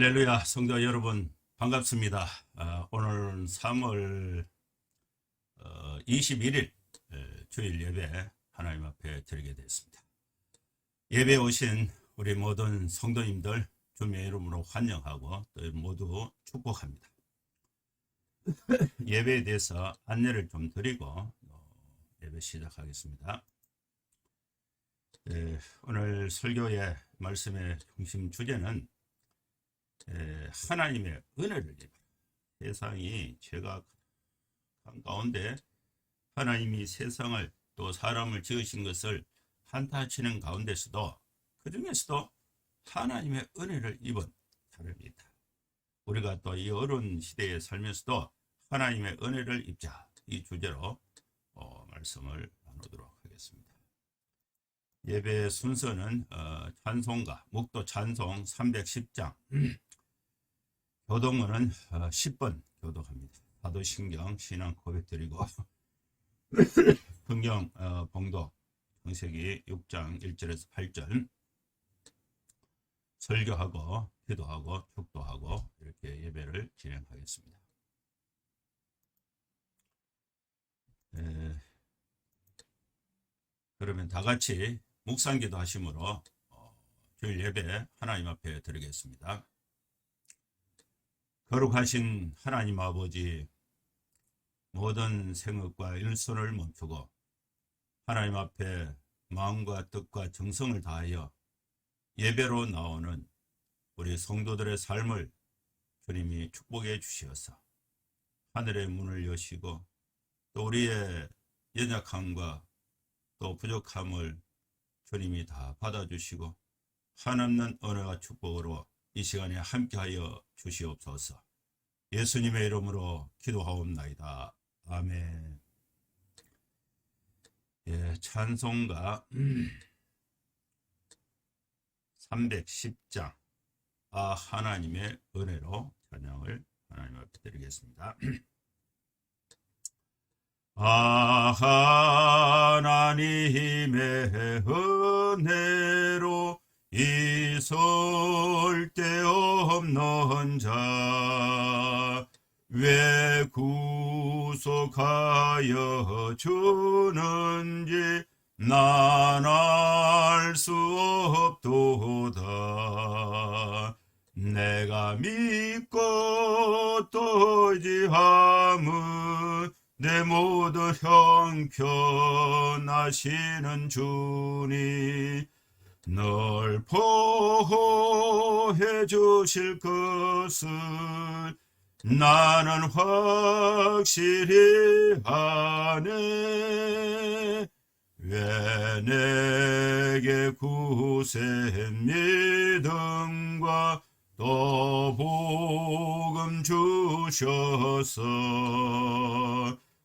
할렐루야, 성도 여러분 반갑습니다. 오늘은 3월 21일 주일 예배 하나님 앞에 드리게 되었습니다. 예배에 오신 우리 모든 성도님들 주님의 이름으로 환영하고 또 모두 축복합니다. 예배에 대해서 안내를 좀 드리고 예배 시작하겠습니다. 오늘 설교의 말씀의 중심 주제는 하나님의 은혜를 입어라. 세상이 죄가 가운데 하나님이 세상을 또 사람을 지으신 것을 한탄하시는 가운데서도 그 중에서도 하나님의 은혜를 입은 자들입니다. 우리가 또 이 어려운 시대에 살면서도 하나님의 은혜를 입자, 이 주제로 말씀을 나누도록 하겠습니다. 예배 순서는 찬송가 목도 찬송 310장 교동문은 10번 교독합니다. 사도신경 신앙 고백 드리고 성경 봉독 창세기 6장 1절에서 8절 설교하고 기도하고 축도하고 이렇게 예배를 진행하겠습니다. 그러면 다 같이 묵상기도 하심으로 주일 예배 하나님 앞에 드리겠습니다. 거룩하신 하나님 아버지, 모든 생업과 일손을 멈추고 하나님 앞에 마음과 뜻과 정성을 다하여 예배로 나오는 우리 성도들의 삶을 주님이 축복해 주시어서 하늘의 문을 여시고 또 우리의 연약함과 또 부족함을 주님이 다 받아주시고 한없는 은혜와 축복으로 이 시간에 함께하여 주시옵소서. 예수님의 이름으로 기도하옵나이다. 아멘. 찬송가 310장 하나님의 은혜로 찬양을 하나님 앞에 드리겠습니다. 하나님의 은혜로 있을 데 없는 자 왜 구속하여 주는지 난 알 수 없도다. 내가 믿고 또 의지함은 내 모든 형편하시는 주님 널 보호해 주실 것을 나는 확실히 아네. 왜 내게 구세한 믿음과 또 복음 주셔서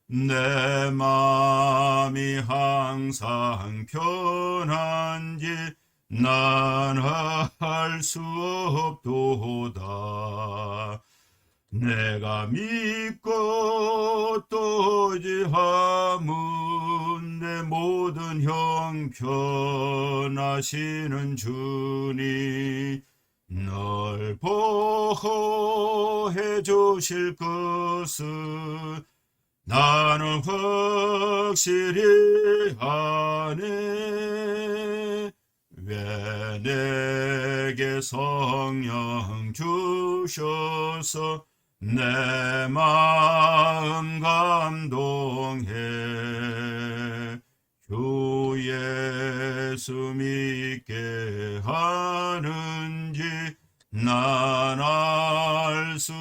내 마음이 항상 편한지 난 알 수 없도다. 내가 믿고 또 의지함은 내 모든 형편하시는 주님 널 보호해 주실 것을 나는 확실히 아네. 왜 내게 성령 주셔서 내 마음 감동해 주 예수 믿게 하는지 난 알 수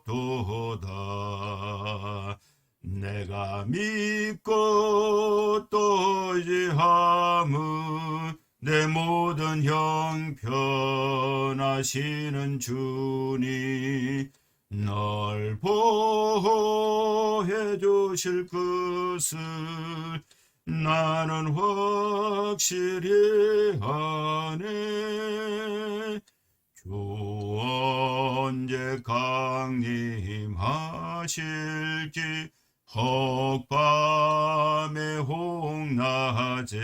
없도다. 내가 믿고 또 의지함은 내 모든 형편하시는 주님 널 보호해 주실 것을 나는 확실히 아네. 주 언제 강림하실지 혹밤에 혹낮에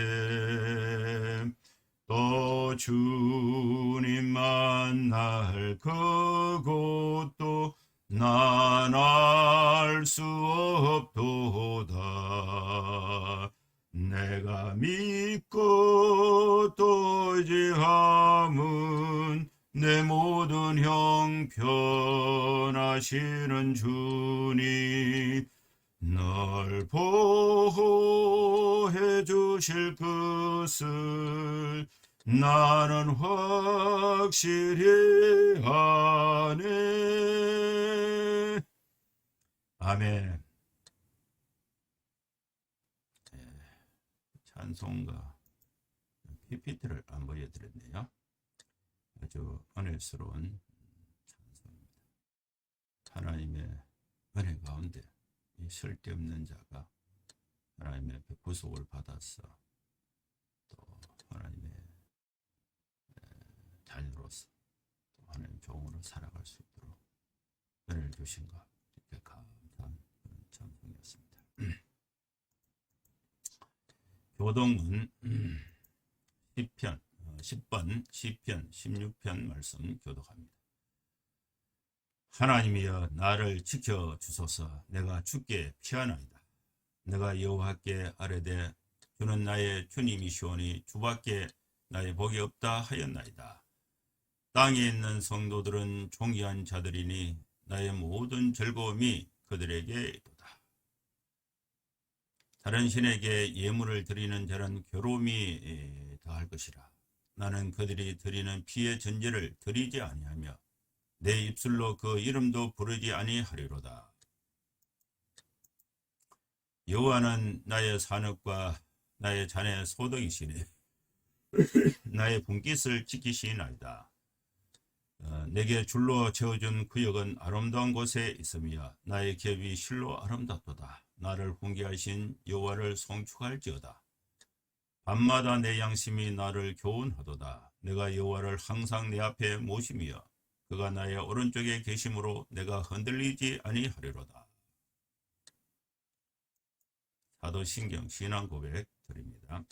또 주님 만날 그곳도 난 알 수 없도다. 내가 믿고 또 의지함은 내 모든 형편하시는 주님, 널 보호해 주실 것을 나는 확실히 아네. 아멘. 찬송가 PPT를 안 보여드렸네요. 아주 은혜스러운 찬송입니다. 하나님의 은혜 가운데 이 쓸데없는 자가 하나님의 구속을 받아서 또 하나님의 자녀로서 또 하나님 종으로 살아갈 수 있도록 은혜를 주신 것, 이렇게 감사한 그런 찬송이었습니다. 교동은 10번 시편 16편 말씀 교독합니다. 하나님이여 나를 지켜주소서. 내가 주께 피하나이다. 내가 여호와께 아뢰되 주는 나의 주님이시오니 주밖에 나의 복이 없다 하였나이다. 땅에 있는 성도들은 존귀한 자들이니 나의 모든 즐거움이 그들에게 있도다. 다른 신에게 예물을 드리는 자는 괴로움이 더할 것이라. 나는 그들이 드리는 피의 전제를 드리지 아니하며 내 입술로 그 이름도 부르지 아니하리로다. 여호와는 나의 산업과 나의 자네 소득이시니 나의 분깃을 지키시나이다. 내게 줄로 채워준 구역은 아름다운 곳에 있으며 나의 겹이 실로 아름답도다. 나를 훈계하신 여호와를 송축할지어다. 밤마다 내 양심이 나를 교훈하도다. 내가 여호와를 항상 내 앞에 모시며 그가 나의 오른쪽에 계심으로 내가 흔들리지 아니하리로다. 사도신경 신앙고백 드립니다.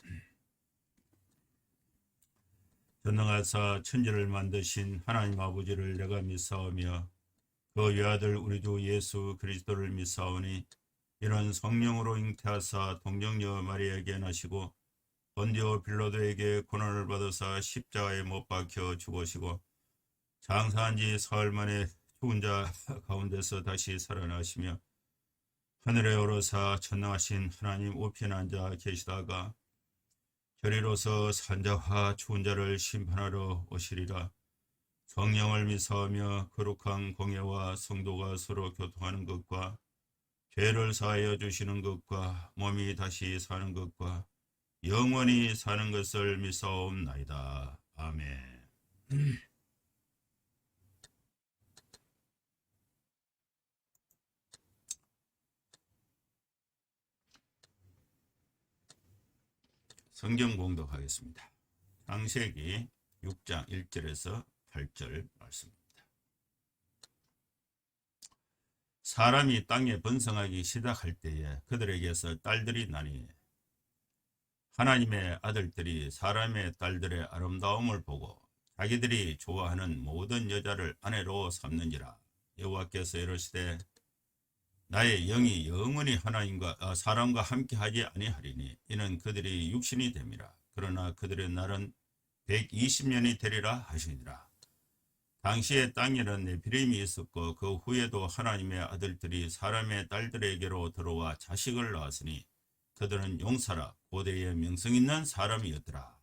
전능하사 천지를 만드신 하나님 아버지를 내가 믿사오며 그 외아들 우리 주 예수 그리스도를 믿사오니 이는 성령으로 잉태하사 동정녀 마리아에게 나시고 본디오 빌라도에게 고난을 받으사 십자가에 못 박혀 죽으시고 장사한 지 사흘 만에 죽은 자 가운데서 다시 살아나시며 하늘에 오르사 전능하신 하나님 우편에 앉아 계시다가 저리로서 산자와 죽은 자를 심판하러 오시리라. 성령을 믿사오며 거룩한 공예와 성도가 서로 교통하는 것과 죄를 사하여 주시는 것과 몸이 다시 사는 것과 영원히 사는 것을 믿사옵나이다. 아멘. 성경 공독하겠습니다. 창세기 6장 1절에서 8절 말씀입니다. 사람이 땅에 번성하기 시작할 때에 그들에게서 딸들이 나니 하나님의 아들들이 사람의 딸들의 아름다움을 보고 자기들이 좋아하는 모든 여자를 아내로 삼는지라. 여호와께서 이르시되 나의 영이 영원히 하나님과 사람과 함께하지 아니하리니 이는 그들이 육신이 됨이라. 그러나 그들의 날은 120년이 되리라 하시니라. 당시에 땅에는 네피림이 있었고 그 후에도 하나님의 아들들이 사람의 딸들에게로 들어와 자식을 낳았으니 그들은 용사라 고대의 명성 있는 사람이었더라.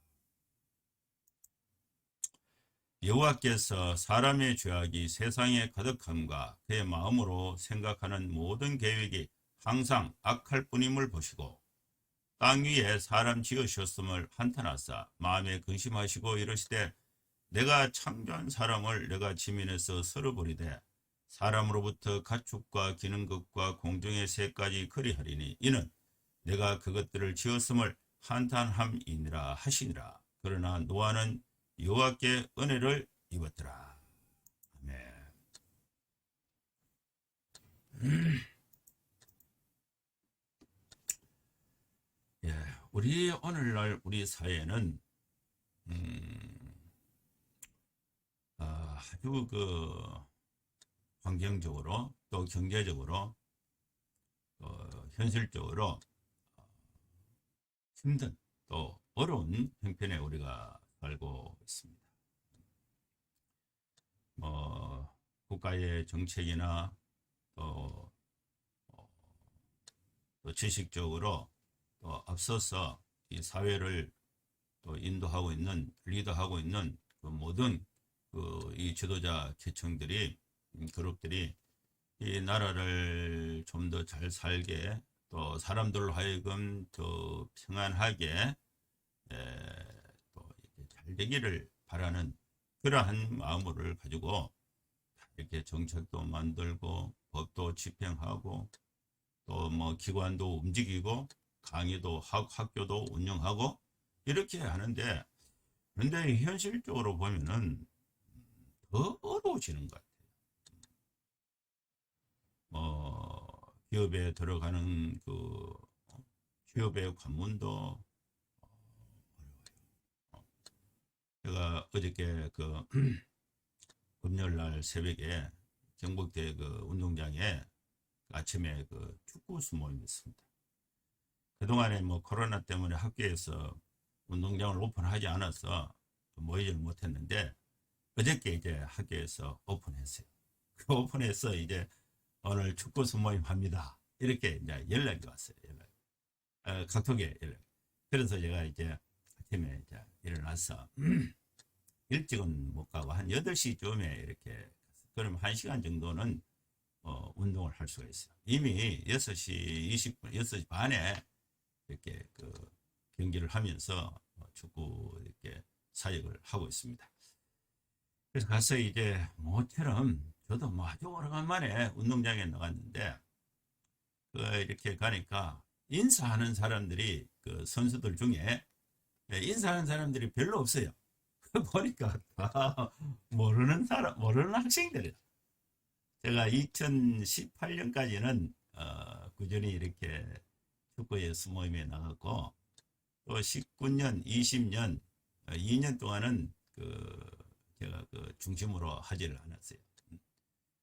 여호와께서 사람의 죄악이 세상에 가득함과 그의 마음으로 생각하는 모든 계획이 항상 악할 뿐임을 보시고 땅 위에 사람 지으셨음을 한탄하사 마음에 근심하시고 이르시되 내가 창조한 사람을 내가 지면에서 썰어버리되 사람으로부터 가축과 기는 것과 공중의 새까지 그리하리니 이는 내가 그것들을 지었음을 한탄함이니라 하시니라. 그러나 노아는 여호와께 은혜를 입었더라. 아멘. 예, 우리 오늘날 우리 사회는 아주 환경적으로 또 경제적으로 현실적으로 힘든 또 어려운 형편에 우리가 살고 있습니다. 국가의 정책이나 또, 또 지식적으로 또 앞서서 이 사회를 또 인도하고 있는 리더하고 있는 모든 이 지도자 계층들이 그룹들이 이 나라를 좀 더 잘 살게 또 사람들로 하여금 더 평안하게 또 이렇게 잘 되기를 바라는 그러한 마음을 가지고 이렇게 정책도 만들고 법도 집행하고 또 뭐 기관도 움직이고 강의도 하고 학교도 운영하고 이렇게 하는데 그런데 현실적으로 보면은 더 어려워지는 것 같아요. 기업에 들어가는 기업의 관문도 어려워요. 제가 어저께 금요일 날 새벽에 경북대 운동장에 아침에 축구 수모임이 있습니다. 그동안에 뭐 코로나 때문에 학교에서 운동장을 오픈하지 않아서 모이질 못했는데 어저께 이제 학교에서 오픈했어요. 오픈해서 이제 오늘 축구 수모임 합니다. 이렇게 이제 연락이 왔어요. 카톡에 연락. 그래서 제가 이제 아침에 이제 일어나서 일찍은 못 가고 한 8시쯤에 이렇게 그럼 1시간 정도는 운동을 할 수가 있어요. 이미 6시 20분, 6시 반에 이렇게 경기를 하면서 축구 이렇게 사역을 하고 있습니다. 그래서 가서 이제 모처럼 저도 뭐 아주 오래간만에 운동장에 나갔는데 이렇게 가니까 인사하는 사람들이 선수들 중에 인사하는 사람들이 별로 없어요. 보니까 다 모르는 학생들이야. 제가 2018년까지는 꾸준히 이렇게 축구의 수모임에 나갔고 또 19년, 20년, 2년 동안은 제가 중심으로 하지를 않았어요.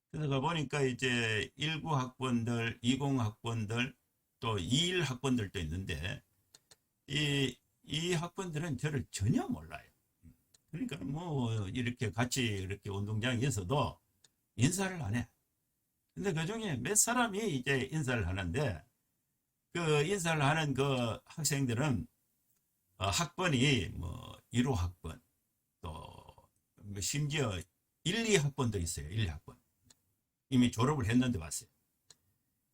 그래서 가보니까 이제 19학번들, 20학번들, 또 21학번들도 있는데 이 학번들은 저를 전혀 몰라요. 그러니까 뭐 이렇게 같이 이렇게 운동장에서도 인사를 안 해. 근데 그 중에 몇 사람이 이제 인사를 하는데 인사를 하는 학생들은 학번이 뭐 1호 학번 또 뭐 심지어 1, 2학번도 있어요. 1, 2학번. 이미 졸업을 했는데 왔어요.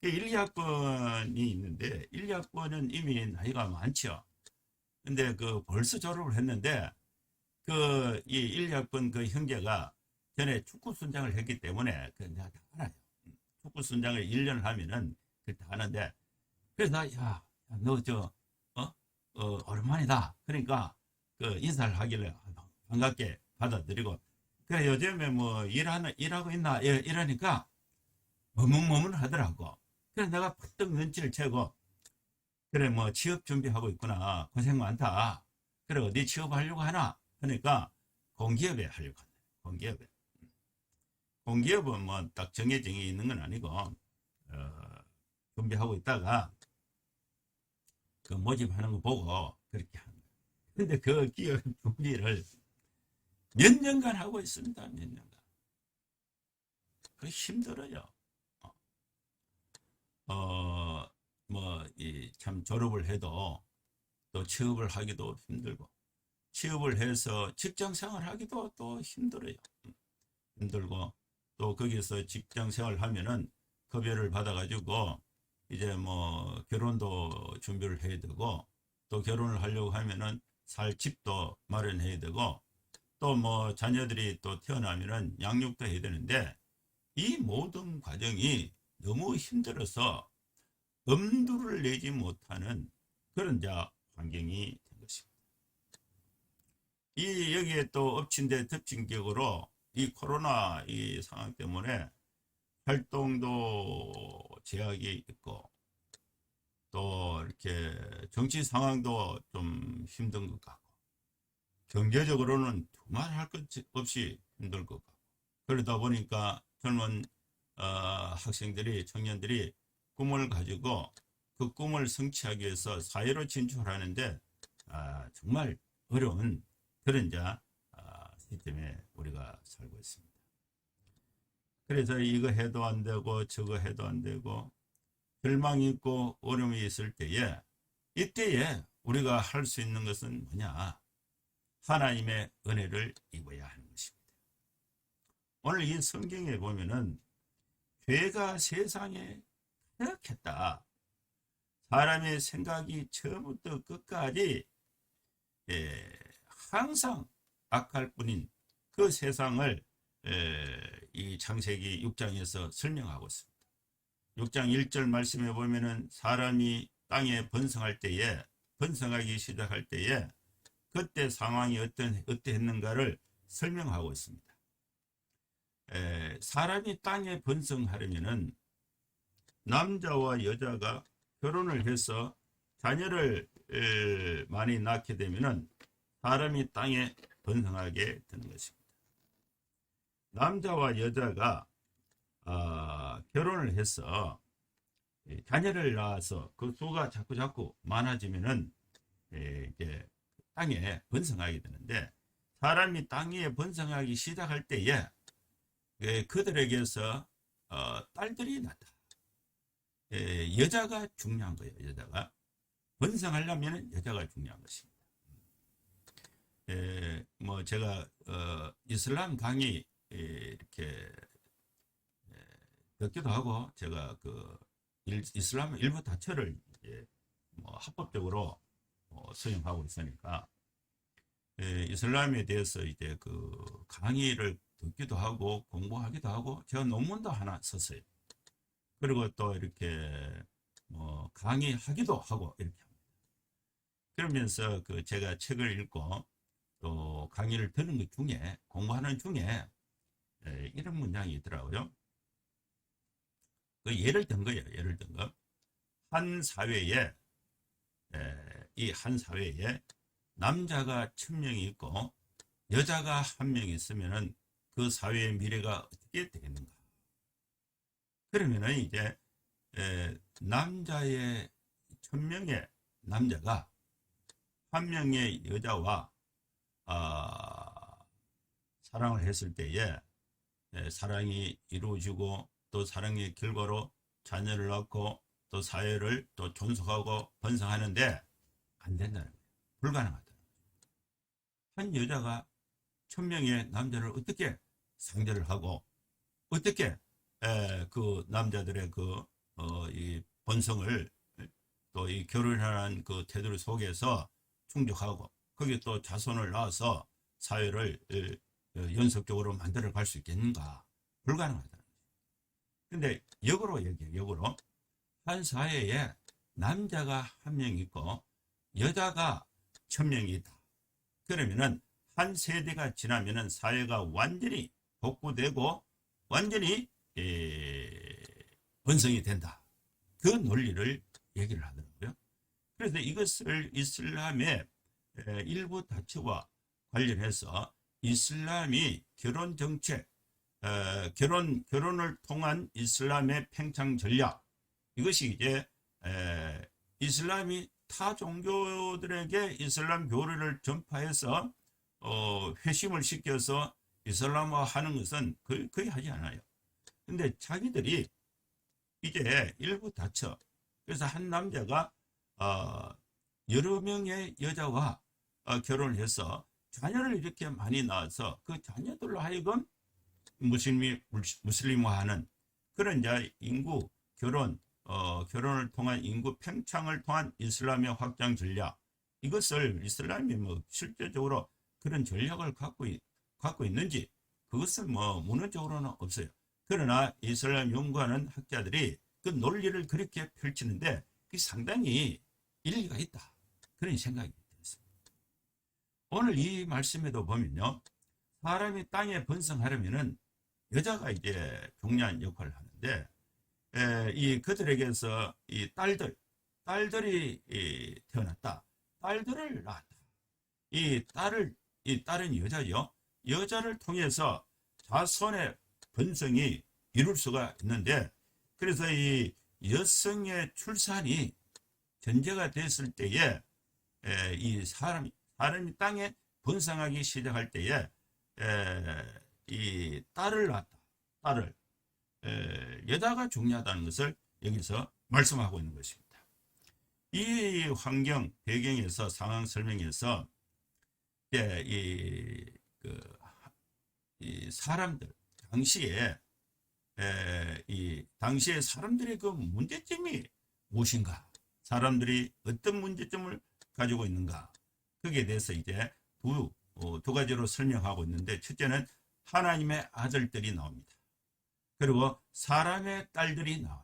1, 2학번이 있는데 1, 2학번은 이미 나이가 많죠. 근데 벌써 졸업을 했는데 이 1, 2학번 형제가 전에 축구 순장을 했기 때문에 내가 다 알아요. 축구 순장을 1년을 하면은 다 하는데 그래서 너 오랜만이다. 그러니까 인사를 하길래 반갑게 받아들이고 그래 요즘에 뭐 일하고 있나 이러니까 머뭇머뭇 하더라고. 그래서 내가 푸떡 눈치를 채고 그래 뭐 취업 준비하고 있구나. 고생 많다. 그래 어디 취업하려고 하나? 그러니까 공기업에 하려고 한다. 공기업에. 공기업은 뭐 딱 정해져 있는 건 아니고 준비하고 있다가 모집하는 거 보고 그렇게 하는 거예요. 근데 기업 준비를 몇 년간 하고 있습니다. 몇 년간. 힘들어요. 참 졸업을 해도 또 취업을 하기도 힘들고 취업을 해서 직장 생활 하기도 또 힘들어요. 힘들고 또 거기서 직장 생활 하면은 급여를 받아가지고 이제 뭐 결혼도 준비를 해야 되고 또 결혼을 하려고 하면은 살 집도 마련해야 되고 또 뭐 자녀들이 또 태어나면은 양육도 해야 되는데 이 모든 과정이 너무 힘들어서 엄두를 내지 못하는 그런 환경이 된 것입니다. 여기에 또 엎친 데 덮친 격으로 이 코로나 이 상황 때문에 활동도 제약이 있고 또 이렇게 정치 상황도 좀 힘든 것 같고 경제적으로는 두말할 것 없이 힘들 것 같고 그러다 보니까 젊은 학생들이, 청년들이 꿈을 가지고 그 꿈을 성취하기 위해서 사회로 진출하는데 정말 어려운 그런 시점에 우리가 살고 있습니다. 그래서 이거 해도 안 되고 저거 해도 안 되고 절망이 있고 어려움이 있을 때에, 이때에 우리가 할 수 있는 것은 뭐냐? 하나님의 은혜를 입어야 하는 것입니다. 오늘 이 성경에 보면은 죄가 세상에 가득했다. 사람의 생각이 처음부터 끝까지 항상 악할 뿐인 그 세상을 이 창세기 6장에서 설명하고 있습니다. 6장 1절 말씀에 보면은 사람이 땅에 번성할 때에, 번성하기 시작할 때에 그때 상황이 어떠했는가를 설명하고 있습니다. 사람이 땅에 번성하려면은 남자와 여자가 결혼을 해서 자녀를 많이 낳게 되면은 사람이 땅에 번성하게 되는 것입니다. 남자와 여자가 결혼을 해서 자녀를 낳아서 그 수가 자꾸 많아지면은 이제 땅에 번성하게 되는데, 사람이 땅에 번성하기 시작할 때에 그들에게서 딸들이 낳다. 여자가 중요한 거예요. 여자가 번성하려면 여자가 중요한 것입니다. 뭐 제가 이슬람 강의 이렇게 듣기도 하고, 제가 그 이슬람 일부 다처를 뭐 합법적으로 수행하고 있으니까 이슬람에 대해서 이제 그 강의를 듣기도 하고 공부하기도 하고, 제가 논문도 하나 썼어요. 그리고 또 이렇게 뭐 강의하기도 하고 이렇게 합니다. 그러면서 그 제가 책을 읽고 또 강의를 듣는 것 중에, 공부하는 중에 이런 문장이 있더라고요. 그 예를 든 거예요. 예를 든 거. 한 사회에, 이 한 사회에 남자가 1000명이 있고 여자가 1명 있으면은 그 사회의 미래가 어떻게 되겠는가? 그러면은 이제 남자의 1000명의 남자가 1명의 여자와 사랑을 했을 때에 사랑이 이루어지고, 또 사랑의 결과로 자녀를 낳고 또 사회를 또 존속하고 번성하는데 안 된다는 거예요. 불가능하다는 거예요. 한 여자가 1000명의 남자를 어떻게 상대를 하고, 어떻게 그 남자들의 이 번성을 또 이 결혼하는 그 태도 속에서 충족하고, 거기에 또 자손을 낳아서 사회를 연속적으로 만들어 갈 수 있겠는가? 불가능하다는 거죠. 근데 역으로 얘기해요. 역으로 한 사회에 남자가 1명 있고 여자가 1000명이 있다. 그러면은 한 세대가 지나면은 사회가 완전히 복구되고 완전히 번성이 된다. 그 논리를 얘기를 하더라고요. 그래서 이것을 이슬람의 일부 다처와 관련해서 이슬람이 결혼 정책, 결혼을 통한 이슬람의 팽창 전략, 이것이 이제 이슬람이 타 종교들에게 이슬람 교리를 전파해서 회심을 시켜서 이슬람화 하는 것은 거의 하지 않아요. 근데 자기들이 이제 일부 다쳐, 그래서 한 남자가 여러 명의 여자와 결혼을 해서 자녀를 이렇게 많이 낳아서 그 자녀들로 하여금 무슬림화하는 그런 이제 인구 결혼을 통한 인구 팽창을 통한 이슬람의 확장 전략, 이것을 이슬람이 뭐 실제적으로 그런 전략을 갖고 있는지, 그것은 뭐 문헌적으로는 없어요. 그러나 이슬람 연구하는 학자들이 그 논리를 그렇게 펼치는데 그게 상당히 일리가 있다, 그런 생각이 들었습니다. 오늘 이 말씀에도 보면요, 사람이 땅에 번성하려면은 여자가 이제 중요한 역할을 하는데, 이 그들에게서 이 딸들이 태어났다. 딸들을 낳았다. 이 딸은 여자죠. 여자를 통해서 자손의 번성이 이룰 수가 있는데, 그래서 이 여성의 출산이 전제가 됐을 때에 이 사람이 땅에 번성하기 시작할 때에 이 딸을 낳았다. 딸을 여자가 중요하다는 것을 여기서 말씀하고 있는 것입니다. 이 환경 배경에서 상황 설명에서 이 사람들 당시에 이 당시에 사람들의 그 문제점이 무엇인가, 사람들이 어떤 문제점을 가지고 있는가, 거기에 대해서 이제 두 가지로 설명하고 있는데, 첫째는 하나님의 아들들이 나옵니다. 그리고 사람의 딸들이 나와요.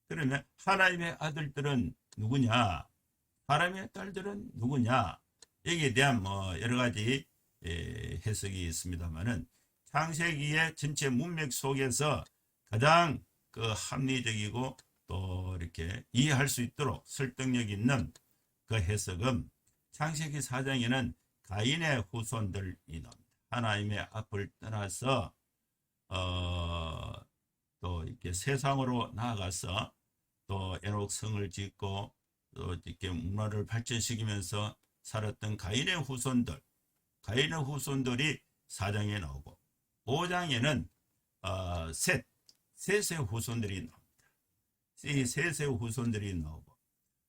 그러면 하나님의 아들들은 누구냐, 사람의 딸들은 누구냐, 여기에 대한 여러 가지 해석이 있습니다만은, 창세기의 전체 문맥 속에서 가장 그 합리적이고 또 이렇게 이해할 수 있도록 설득력 있는 그 해석은, 창세기 4장에는 가인의 후손들이 나옵니다. 하나님의 앞을 떠나서 또 이렇게 세상으로 나아가서 또 에녹 성을 짓고 또 이렇게 문화를 발전시키면서 살았던 가인의 후손들이 4장에 나오고, 5장에는 셋의 후손들이 나옵니다. 이 셋의 후손들이 나오고,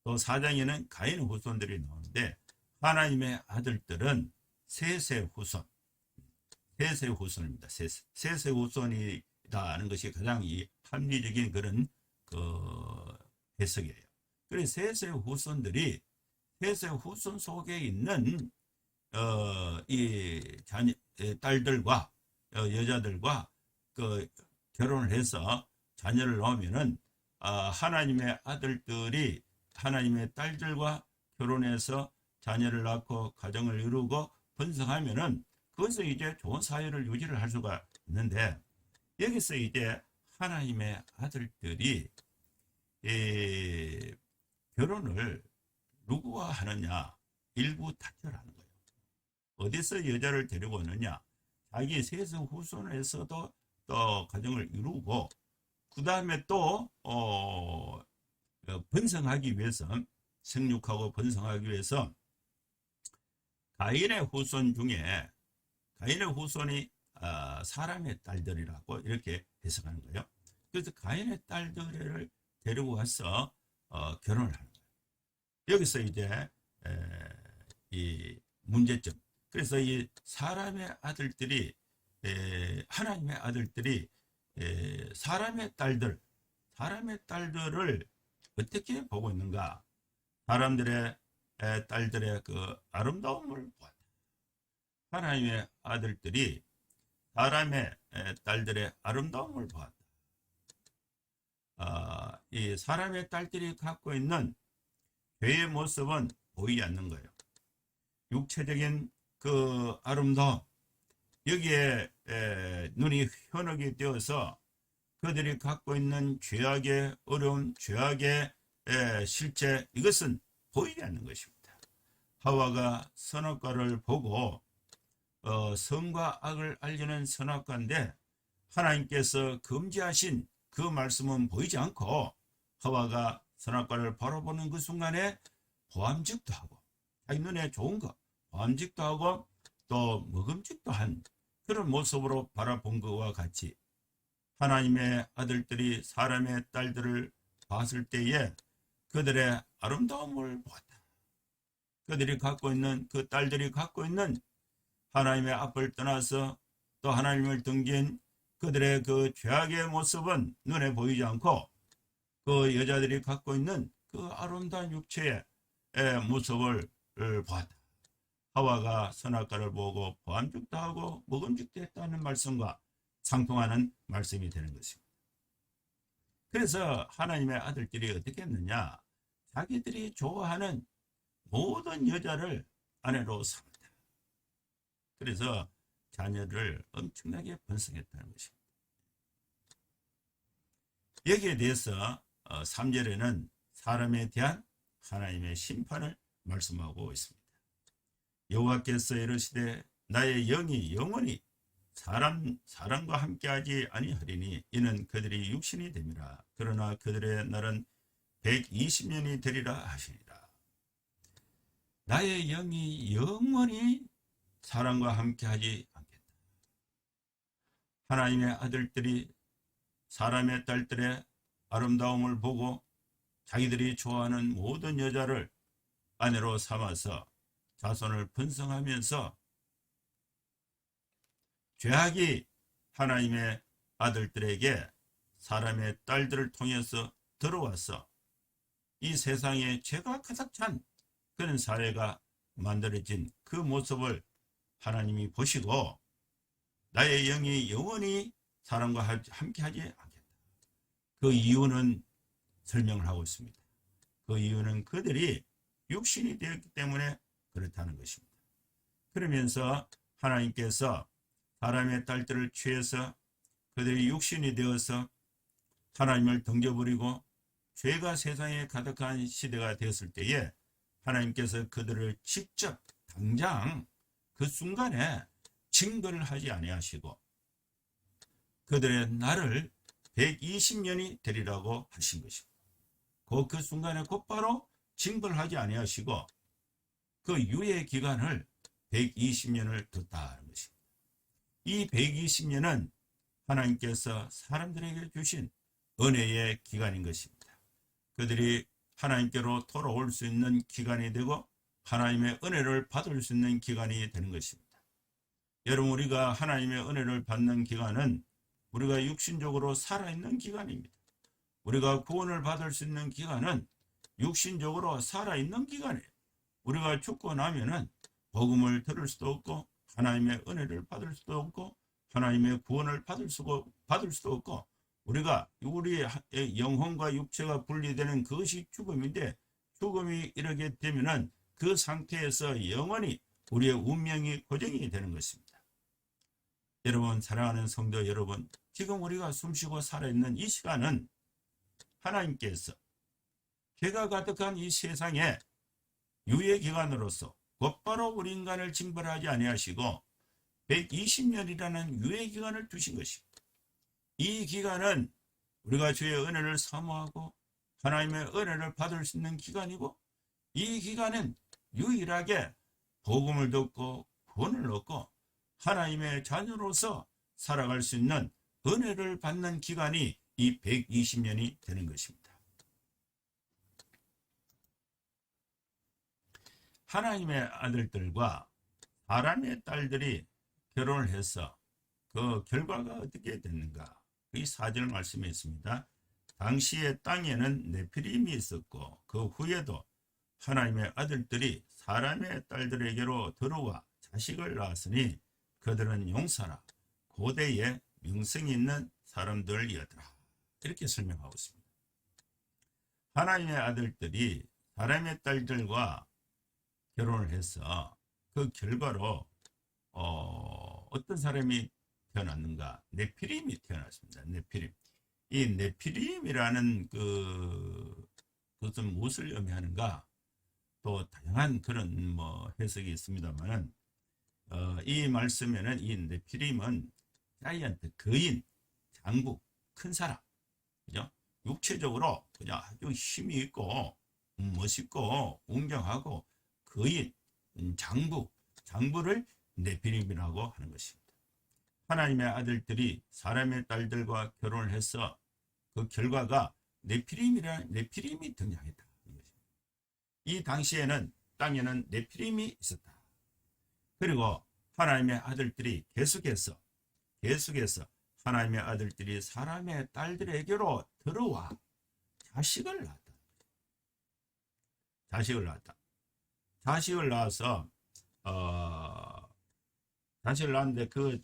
또 4장에는 가인의 후손들이 나오는데, 하나님의 아들들은 셋의 후손입니다. 셋의 후손이라는 것이 가장 이 합리적인 그런 그 해석이에요. 그래서 셋의 후손 속에 있는 이 딸들과 여자들과 그 결혼을 해서 자녀를 낳으면은 하나님의 아들들이 하나님의 딸들과 결혼해서 자녀를 낳고 가정을 이루고 번성하면은 그것은 이제 좋은 사회를 유지를 할 수가 있는데, 여기서 이제 하나님의 아들들이 결혼을 누구와 하느냐, 일부타결하는 거예요. 어디서 여자를 데리고 오느냐, 자기 세상 후손에서도 또 가정을 이루고, 그 다음에 또 번성하기 위해서, 생육하고 번성하기 위해서 가인의 후손이 사람의 딸들이라고 이렇게 해석하는 거예요. 그래서 가인의 딸들을 데리고 와서 결혼을 하는 거예요. 여기서 이제 이 문제점, 그래서 이 사람의 아들들이 하나님의 아들들이 사람의 딸들을 어떻게 보고 있는가, 사람들의 딸들의 그 아름다움을 보았다. 하나님의 아들들이 사람의 딸들의 아름다움을 보았다. 이 사람의 딸들이 갖고 있는 죄의 모습은 보이지 않는 거예요. 육체적인 그 아름다움, 여기에 눈이 현혹이 되어서 그들이 갖고 있는 죄악의 어려움, 죄악의 실제, 이것은 보이지 않는 것입니다. 하와가 선악과를 보고 선과 악을 알려는 선악과인데, 하나님께서 금지하신 그 말씀은 보이지 않고, 하와가 선악과를 바라보는 그 순간에 보암직도 하고, 자기 눈에 좋은 것 보암직도 하고 또 먹음직도 한 그런 모습으로 바라본 것과 같이, 하나님의 아들들이 사람의 딸들을 봤을 때에 그들의 아름다움을 보았다. 그들이 갖고 있는, 그 딸들이 갖고 있는 하나님의 앞을 떠나서 또 하나님을 등진 그들의 그 죄악의 모습은 눈에 보이지 않고, 그 여자들이 갖고 있는 그 아름다운 육체의 모습을 보았다. 하와가 선악과를 보고 보암직도 하고 먹음직도 했다는 말씀과 상통하는 말씀이 되는 것입니다. 그래서 하나님의 아들들이 어떻게 했느냐, 자기들이 좋아하는 모든 여자를 아내로 삼았다. 그래서 자녀를 엄청나게 번성했다는 것입니다. 여기에 대해서 3절에는 사람에 대한 하나님의 심판을 말씀하고 있습니다. 여호와께서 이르시되 나의 영이 영원히 사람과 함께하지 아니하리니 이는 그들이 육신이 됨이라. 그러나 그들의 날은 120년이 되리라 하시니라. 나의 영이 영원히 사람과 함께하지 않겠다. 하나님의 아들들이 사람의 딸들의 아름다움을 보고 자기들이 좋아하는 모든 여자를 아내로 삼아서 자손을 번성하면서 죄악이 하나님의 아들들에게 사람의 딸들을 통해서 들어와서 이 세상에 죄가 가득 찬 그런 사회가 만들어진 그 모습을 하나님이 보시고 나의 영이 영원히 사람과 함께하지 않겠다. 그 이유는 설명을 하고 있습니다. 그 이유는 그들이 육신이 되었기 때문에 그렇다는 것입니다. 그러면서 하나님께서 사람의 딸들을 취해서 그들이 육신이 되어서 하나님을 덩져버리고 죄가 세상에 가득한 시대가 되었을 때에 하나님께서 그들을 직접 당장 그 순간에 징벌을 하지 아니하시고 그들의 날을 120년이 되리라고 하신 것입니다. 그 순간에 곧바로 징벌하지 아니하시고 그 유예 기간을 120년을 뒀다는 것입니다. 이 120년은 하나님께서 사람들에게 주신 은혜의 기간인 것입니다. 그들이 하나님께로 돌아올 수 있는 기간이 되고 하나님의 은혜를 받을 수 있는 기간이 되는 것입니다. 여러분, 우리가 하나님의 은혜를 받는 기간은 우리가 육신적으로 살아있는 기간입니다. 우리가 구원을 받을 수 있는 기간은 육신적으로 살아있는 기간이에요. 우리가 죽고 나면은 복음을 들을 수도 없고 하나님의 은혜를 받을 수도 없고 하나님의 구원을 받을 수도 없고 우리가 우리의 영혼과 육체가 분리되는 그것이 죽음인데 죽음이 이렇게 되면은 그 상태에서 영원히 우리의 운명이 고정이 되는 것입니다. 여러분, 사랑하는 성도 여러분, 지금 우리가 숨쉬고 살아있는 이 시간은 하나님께서 죄가 가득한 이 세상에 유예기간으로서 곧바로 우리 인간을 징벌하지 아니하시고 120년이라는 유예기간을 두신 것입니다. 이 기간은 우리가 주의 은혜를 사모하고 하나님의 은혜를 받을 수 있는 기간이고 이 기간은 유일하게 복음을 듣고 구원을 얻고 하나님의 자녀로서 살아갈 수 있는 은혜를 받는 기간이 이 120년이 되는 것입니다. 하나님의 아들들과 사람의 딸들이 결혼을 해서 그 결과가 어떻게 됐는가? 이 4절 말씀에 있습니다. 당시의 땅에는 네피림이 있었고 그 후에도 하나님의 아들들이 사람의 딸들에게로 들어와 자식을 낳았으니 그들은 용사라 고대에 명성이 있는 사람들이었더라. 이렇게 설명하고 있습니다. 하나님의 아들들이 사람의 딸들과 결혼을 해서 그 결과로 어떤 사람이 태어났는가? 네피림이 태어났습니다. 네피림. 이 네피림이라는 그것은 무엇을 의미하는가? 또 다양한 그런 해석이 있습니다만은 이 말씀에는 이 네피림은 자이언트, 거인, 장국, 큰 사람, 그죠? 육체적으로 그냥 아주 힘이 있고 멋있고 웅장하고 거인, 장부를 네피림이라고 하는 것입니다. 하나님의 아들들이 사람의 딸들과 결혼을 해서 그 결과가 네피림이 등장했다. 이 당시에는 땅에는 네피림이 있었다. 그리고 하나님의 아들들이 계속해서 하나님의 아들들이 사람의 딸들에게로 들어와 자식을 낳았다. 자식을 낳아서 자식을 낳았는데 그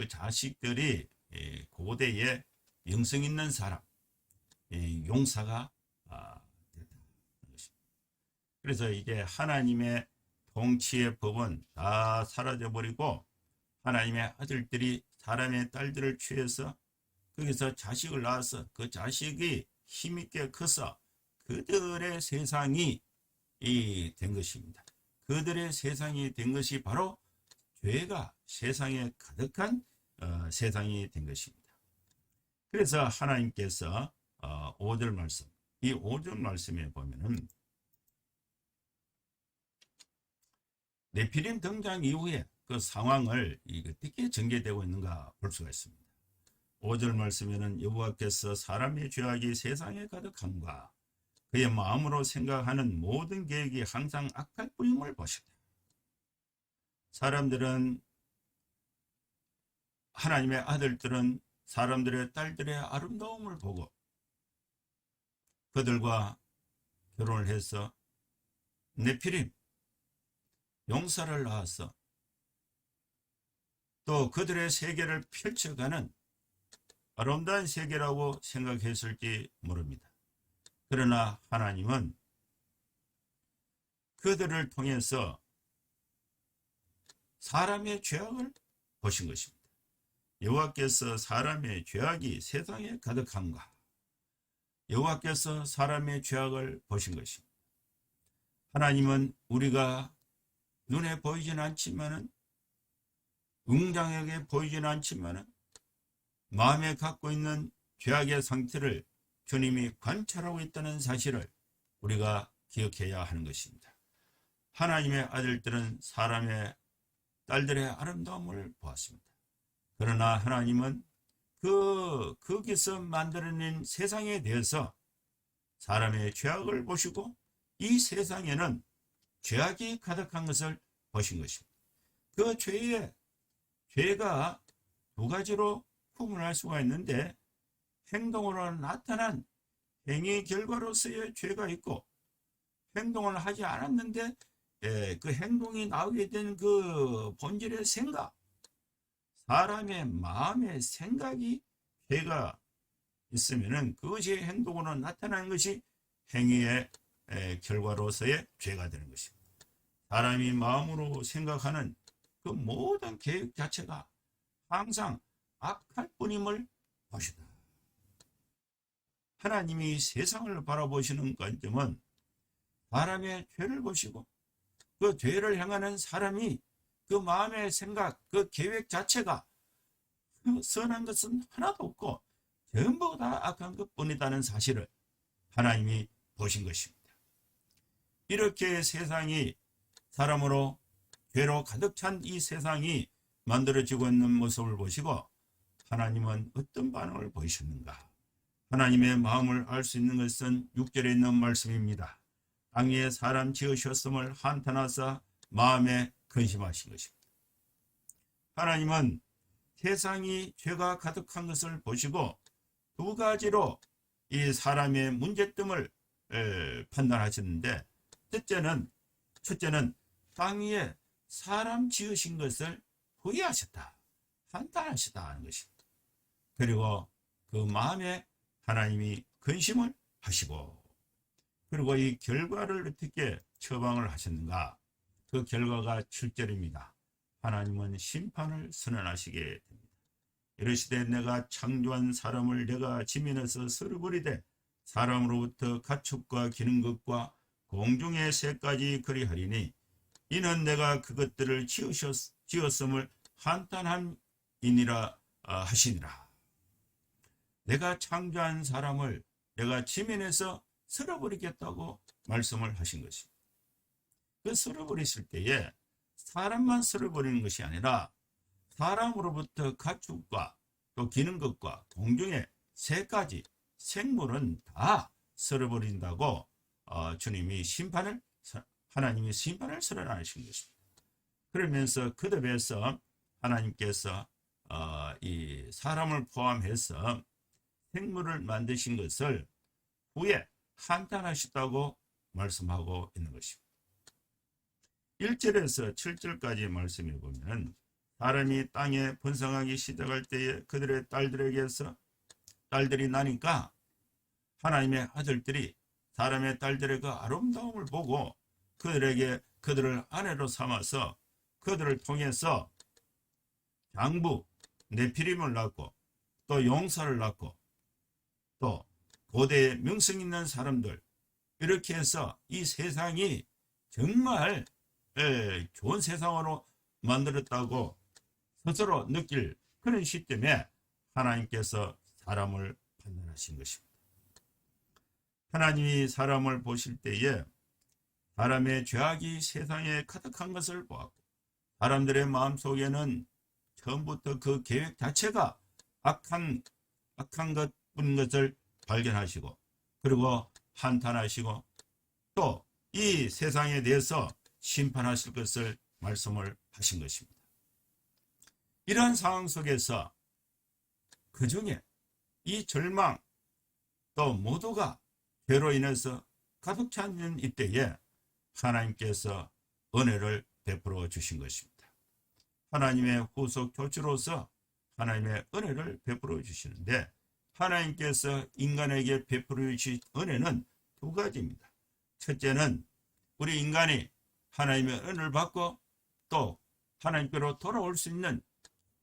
자식들이 고대에 명성 있는 사람, 용사가 됐다. 그래서 이게 하나님의 통치의 법은 다 사라져버리고 하나님의 아들들이 사람의 딸들을 취해서 거기서 자식을 낳아서 그 자식이 힘있게 커서 그들의 세상이 된 것입니다. 그들의 세상이 된 것이 바로 죄가 세상에 가득한 세상이 된 것입니다. 그래서 하나님께서 5절 말씀, 이 5절 말씀에 보면은 네피림 등장 이후에 그 상황을 어떻게 전개되고 있는가 볼 수가 있습니다. 5절 말씀에는 여호와께서 사람의 죄악이 세상에 가득함과 그의 마음으로 생각하는 모든 계획이 항상 악할 뿐임을 보시다. 사람들은, 하나님의 아들들은 사람들의 딸들의 아름다움을 보고 그들과 결혼을 해서 네피림, 용사를 낳았어. 또 그들의 세계를 펼쳐가는 아름다운 세계라고 생각했을지 모릅니다. 그러나 하나님은 그들을 통해서 사람의 죄악을 보신 것입니다. 여호와께서 사람의 죄악이 세상에 가득한가, 여호와께서 사람의 죄악을 보신 것입니다. 하나님은 우리가 눈에 보이진 않지만은, 웅장하게 보이진 않지만은 마음에 갖고 있는 죄악의 상태를 주님이 관찰하고 있다는 사실을 우리가 기억해야 하는 것입니다. 하나님의 아들들은 사람의 딸들의 아름다움을 보았습니다. 그러나 하나님은 거기서 만들어낸 세상에 대해서 사람의 죄악을 보시고 이 세상에는 죄악이 가득한 것을 보신 것입니다. 그 죄가 두 가지로 구분할 수가 있는데, 행동으로 나타난 행위 결과로서의 죄가 있고, 행동을 하지 않았는데 그 행동이 나오게 된 그 본질의 생각, 사람의 마음의 생각이 죄가 있으면은 그것이 행동으로 나타나는 것이 행위의 결과로서의 죄가 되는 것입니다. 사람이 마음으로 생각하는 그 모든 계획 자체가 항상 악할 뿐임을 보시다. 하나님이 세상을 바라보시는 관점은 사람의 죄를 보시고 그 죄를 향하는 사람이 그 마음의 생각, 그 계획 자체가 선한 것은 하나도 없고 전부 다 악한 것뿐이라는 사실을 하나님이 보신 것입니다. 이렇게 세상이 사람으로 죄로 가득 찬 이 세상이 만들어지고 있는 모습을 보시고 하나님은 어떤 반응을 보이셨는가? 하나님의 마음을 알 수 있는 것은 6절에 있는 말씀입니다. 땅 위에 사람 지으셨음을 한탄하사 마음에 근심하신 것입니다. 하나님은 세상이 죄가 가득한 것을 보시고 두 가지로 이 사람의 문제점을 판단하셨는데, 첫째는 땅 위에 사람 지으신 것을 후회하셨다, 한탄하셨다 하는 것입니다. 그리고 그 마음에 하나님이 근심을 하시고, 그리고 이 결과를 어떻게 처방을 하셨는가? 그 결과가 7절입니다. 하나님은 심판을 선언하시게 됩니다. 이르시되 내가 창조한 사람을 내가 지면에서 쓸어버리되 사람으로부터 가축과 기는 것과 공중의 새까지 그리하리니 이는 내가 그것들을 지었음을 한탄함이니라 하시니라. 내가 창조한 사람을 내가 지면에서 쓸어버리겠다고 말씀을 하신 것입니다. 그 쓸어버리실 때에 사람만 쓸어버리는 것이 아니라 사람으로부터 가축과 또 기는 것과 공중의 새까지 생물은 다 쓸어버린다고 하나님이 심판을 선언하신 것입니다. 그러면서 그듭에서 하나님께서 이 사람을 포함해서 생물을 만드신 것을 후에 한탄하셨다고 말씀하고 있는 것입니다. 1절에서 7절까지 말씀해 보면 사람이 땅에 번성하기 시작할 때에 그들의 딸들이 나니까 하나님의 아들들이 사람의 딸들의 그 아름다움을 보고 그들을 아내로 삼아서 그들을 통해서 장부 네피림을 낳고 또 용사를 낳고 또 고대에 명성 있는 사람들, 이렇게 해서 이 세상이 정말 좋은 세상으로 만들었다고 스스로 느낄 그런 시점에 하나님께서 사람을 판단하신 것입니다. 하나님이 사람을 보실 때에 사람의 죄악이 세상에 가득한 것을 보았고, 사람들의 마음속에는 처음부터 그 계획 자체가 악한 것을 발견하시고, 그리고 한탄하시고, 또 이 세상에 대해서 심판하실 것을 말씀을 하신 것입니다. 이러한 상황 속에서 그 중에 이 절망 또 모두가 죄로 인해서 가득 차 있는 이때에 하나님께서 은혜를 베풀어 주신 것입니다. 하나님의 후속 조치로서 하나님의 은혜를 베풀어 주시는데, 하나님께서 인간에게 베풀어 주신 은혜는 두 가지입니다. 첫째는 우리 인간이 하나님의 은혜를 받고 또 하나님께로 돌아올 수 있는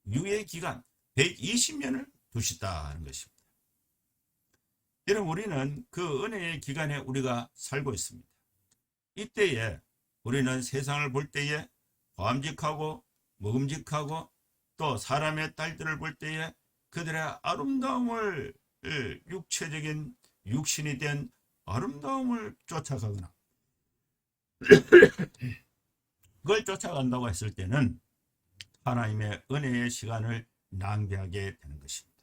유예 기간 120년을 두시다는 것입니다. 여러분, 우리는 그 은혜의 기간에 우리가 살고 있습니다. 이때에 우리는 세상을 볼 때에 과함직하고 먹음직하고, 또 사람의 딸들을 볼 때에 그들의 아름다움을, 육체적인 육신이 된 아름다움을 쫓아가거나 그걸 쫓아간다고 했을 때는 하나님의 은혜의 시간을 낭비하게 되는 것입니다.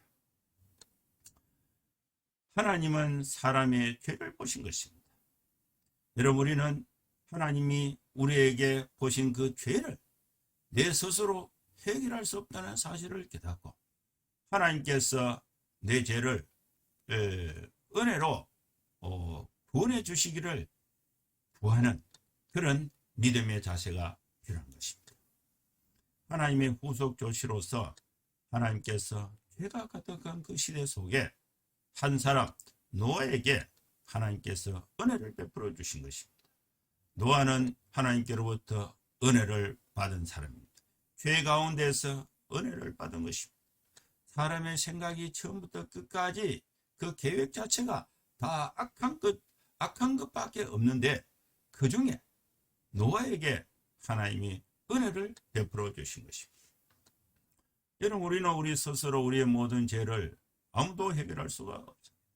하나님은 사람의 죄를 보신 것입니다. 여러분, 우리는 하나님이 우리에게 보신 그 죄를 내 스스로 해결할 수 없다는 사실을 깨닫고, 하나님께서 내 죄를 은혜로 구원해 주시기를 구하는 그런 믿음의 자세가 필요한 것입니다. 하나님의 후속 조치로서 하나님께서 죄가 가득한 그 시대 속에 한 사람 노아에게 하나님께서 은혜를 베풀어 주신 것입니다. 노아는 하나님께로부터 은혜를 받은 사람입니다. 죄 가운데서 은혜를 받은 것입니다. 사람의 생각이 처음부터 끝까지 그 계획 자체가 다 악한 것밖에 없는데, 그 중에 노아에게 하나님이 은혜를 베풀어 주신 것입니다. 여러분, 우리는 우리 스스로 우리의 모든 죄를 아무도 해결할 수가 없습니다.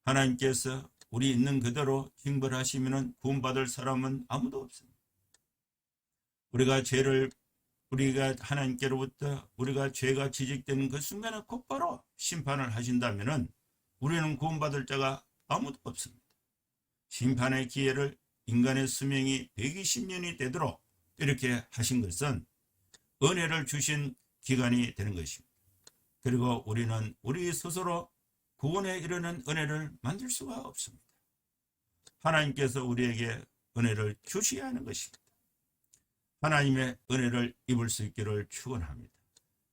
하나님께서 우리 있는 그대로 징벌하시면 구원받을 사람은 아무도 없습니다. 우리가 하나님께로부터 우리가 죄가 지적되는 그 순간에 곧바로 심판을 하신다면 우리는 구원받을 자가 아무도 없습니다. 심판의 기회를 인간의 수명이 120년이 되도록 이렇게 하신 것은 은혜를 주신 기간이 되는 것입니다. 그리고 우리는 우리 스스로 구원에 이르는 은혜를 만들 수가 없습니다. 하나님께서 우리에게 은혜를 주셔야 하는 것입니다. 하나님의 은혜를 입을 수 있기를 축원합니다.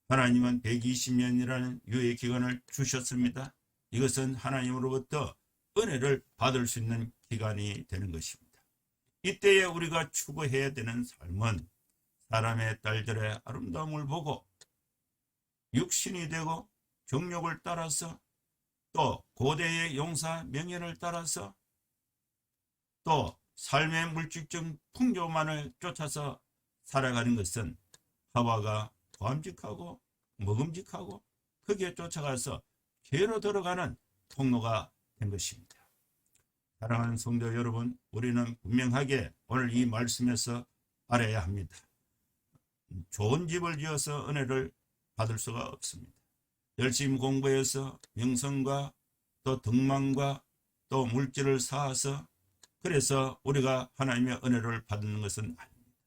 하나님은 120년이라는 유예 기간을 주셨습니다. 이것은 하나님으로부터 은혜를 받을 수 있는 기간이 되는 것입니다. 이때에 우리가 추구해야 되는 삶은 사람의 딸들의 아름다움을 보고 육신이 되고 정욕을 따라서, 또 고대의 용사 명예를 따라서, 또 삶의 물질적 풍조만을 쫓아서 살아가는 것은 하와가 과함직하고 먹음직하고 거기에 쫓아가서 죄로 들어가는 통로가 된 것입니다. 사랑하는 성도 여러분, 우리는 분명하게 오늘 이 말씀에서 알아야 합니다. 좋은 집을 지어서 은혜를 받을 수가 없습니다. 열심히 공부해서 명성과 또 덕망과 또 물질을 쌓아서 그래서 우리가 하나님의 은혜를 받는 것은 아닙니다.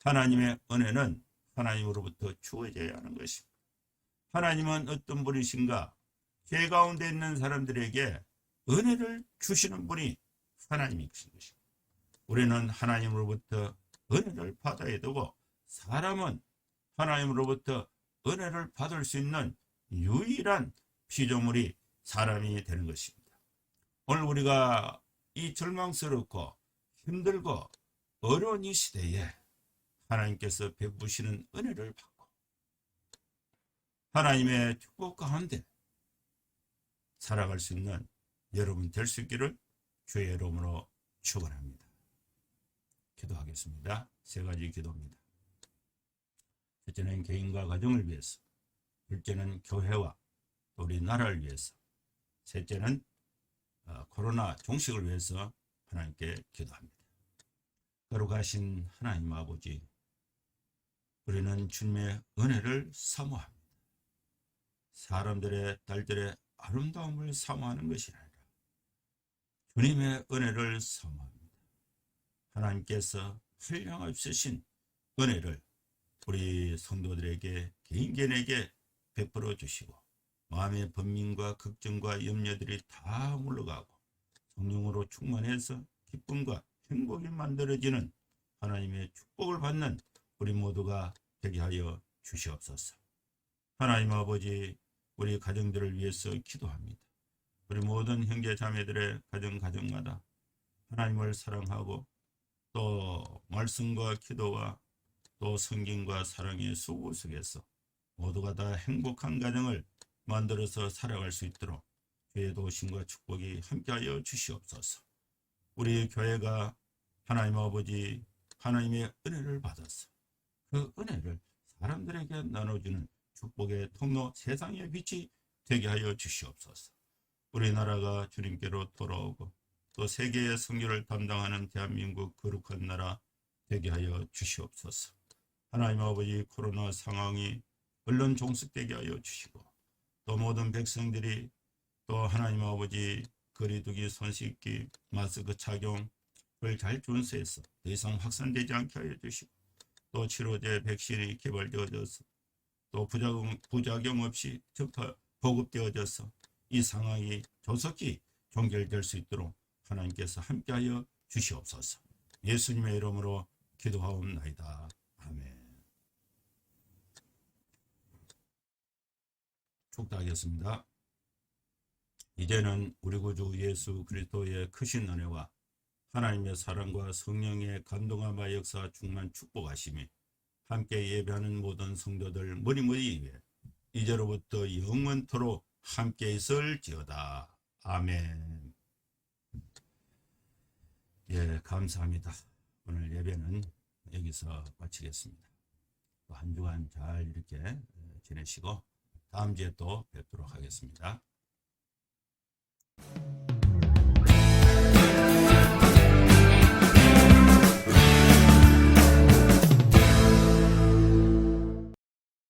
하나님의 은혜는 하나님으로부터 주어져야 하는 것입니다. 하나님은 어떤 분이신가? 죄 가운데 있는 사람들에게 은혜를 주시는 분이 하나님이신 것입니다. 우리는 하나님으로부터 은혜를 받아야 되고, 사람은 하나님으로부터 은혜를 받을 수 있는 유일한 피조물이 사람이 되는 것입니다. 오늘 우리가 이 절망스럽고 힘들고 어려운 이 시대에 하나님께서 베푸시는 은혜를 받고 하나님의 축복 가운데 살아갈 수 있는 여러분 될 수 있기를 주의 이름으로 축원합니다. 기도하겠습니다. 세 가지 기도입니다. 첫째는 개인과 가정을 위해서, 둘째는 교회와 또 우리 나라를 위해서, 셋째는 코로나 종식을 위해서 하나님께 기도합니다. 거룩하신 하나님 아버지, 우리는 주님의 은혜를 사모합니다. 사람들의 딸들의 아름다움을 사모하는 것이 아니라 주님의 은혜를 사모합니다. 하나님께서 한량없으신 은혜를 우리 성도들에게 개인에게 베풀어 주시고 마음의 번민과 걱정과 염려들이 다 물러가고 성령으로 충만해서 기쁨과 행복이 만들어지는 하나님의 축복을 받는 우리 모두가 되게 하여 주시옵소서. 하나님 아버지, 우리 가정들을 위해서 기도합니다. 우리 모든 형제 자매들의 가정마다 하나님을 사랑하고 또 말씀과 기도와 또 성경과 사랑의 수고 속에서 모두가 다 행복한 가정을 만들어서 살아갈 수 있도록 주의 도우심과 축복이 함께하여 주시옵소서. 우리 교회가 하나님 아버지 하나님의 은혜를 받아서 그 은혜를 사람들에게 나눠주는 축복의 통로, 세상의 빛이 되게 하여 주시옵소서. 우리나라가 주님께로 돌아오고 또 세계의 선교를 담당하는 대한민국 거룩한 나라 되게 하여 주시옵소서. 하나님 아버지, 코로나 상황이 얼른 종식되게 하여 주시고 또 모든 백성들이 또 하나님 아버지 거리두기, 손 씻기, 마스크 착용을 잘 준수해서 더 이상 확산되지 않게 하여 주시고 또 치료제, 백신이 개발되어져서 또 부작용 없이 보급되어져서 이 상황이 조속히 종결될 수 있도록 하나님께서 함께하여 주시옵소서. 예수님의 이름으로 기도하옵나이다. 아멘. 축도하겠습니다. 이제는 우리 구주 예수 그리스도의 크신 은혜와 하나님의 사랑과 성령의 감동함과 역사 충만 축복하심이 함께 예배하는 모든 성도들 머리머리 위에 이제로부터 영원토록 함께 있을지어다. 아멘. 예, 감사합니다. 오늘 예배는 여기서 마치겠습니다. 또 한 주간 잘 이렇게 지내시고 다음 주에 또 뵙도록 하겠습니다.